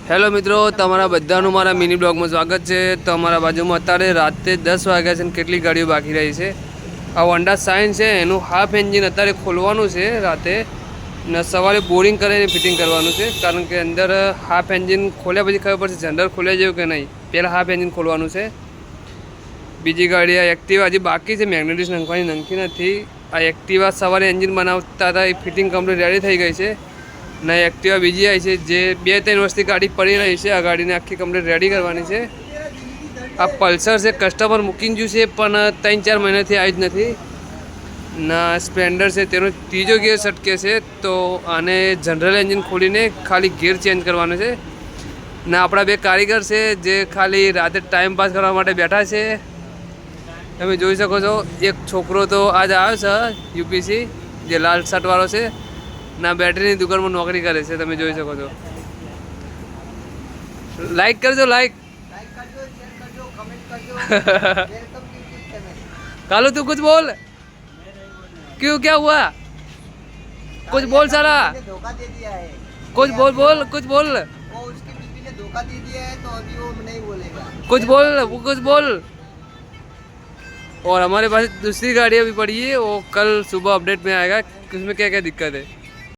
Hello મિત્રો, તમારા બધાનું મારા મિની બ્લોગમાં સ્વાગત છે। તમારા બાજુમાં અત્યારે રાતે 10 વાગ્યા છે અને કેટલી ગાડીઓ બાકી રહી છે। આ હોન્ડા સાઇન છે, એનું હાફ એન્જિન અત્યારે ખોલવાનું છે રાતે ને સવારે બોરિંગ કરીને ફિટિંગ કરવાનું છે, કારણ કે અંદર હાફ એન્જિન ખોલ્યા પછી ખબર પડશે જનરલ ખોલ્યા જેવું કે નહીં। પહેલાં હાફ એન્જિન ખોલવાનું છે। બીજી ગાડી આ એક્ટિવા હજી બાકી છે, મેગ્નેટિસ નાખવાની નંખી નથી। આ એક્ટિવા સવારે એન્જિન બનાવતા હતા, એ ફિટિંગ કમ્પ્લીટ રેડી થઈ ગઈ છે ને એક્ટિવા બીજી આવી છે જે 2-3 વર્ષથી ગાડી પડી રહી છે। આ ગાડીને આખી કમ્પ્લીટ રેડી કરવાની છે। આ પલ્સર છે, કસ્ટમર મૂકી ગયું છે પણ 3-4 મહિનાથી આવી જ નથી ના। સ્પ્લેન્ડર છે, તેનો ત્રીજો ગિયર સટકે છે, તો આને જનરલ એન્જિન ખોલીને ખાલી ગિયર ચેન્જ કરવાનો છે ને આપણા બે કારીગર છે જે ખાલી રાતે ટાઈમ પાસ કરવા માટે બેઠા છે। તમે જોઈ શકો છો, એક છોકરો તો આજ આવ્યો છે યુપીસી, જે લાલ શર્ટવાળો છે ના, બેટરીની દુકાનમાં નોકરી કરે છે। તમે જોઈ શકો છો। લાઈક કરજો, લાઈક कालू तू कुछ बोल, क्यों, क्या हुआ, कुछ बोल सारा, धोखा दे दिया है। कुछ बोल बोल, कुछ बोल, वो उसकी बीवी ने धोखा दे दिया है, तो अभी वो नहीं बोलेगा। कुछ बोल, वो कुछ बोल। और हमारे पास दूसरी गाड़ी अभी पड़ी है, वो कल सुबह अपडेट में आएगा कि उसमें क्या क्या दिक्कत है।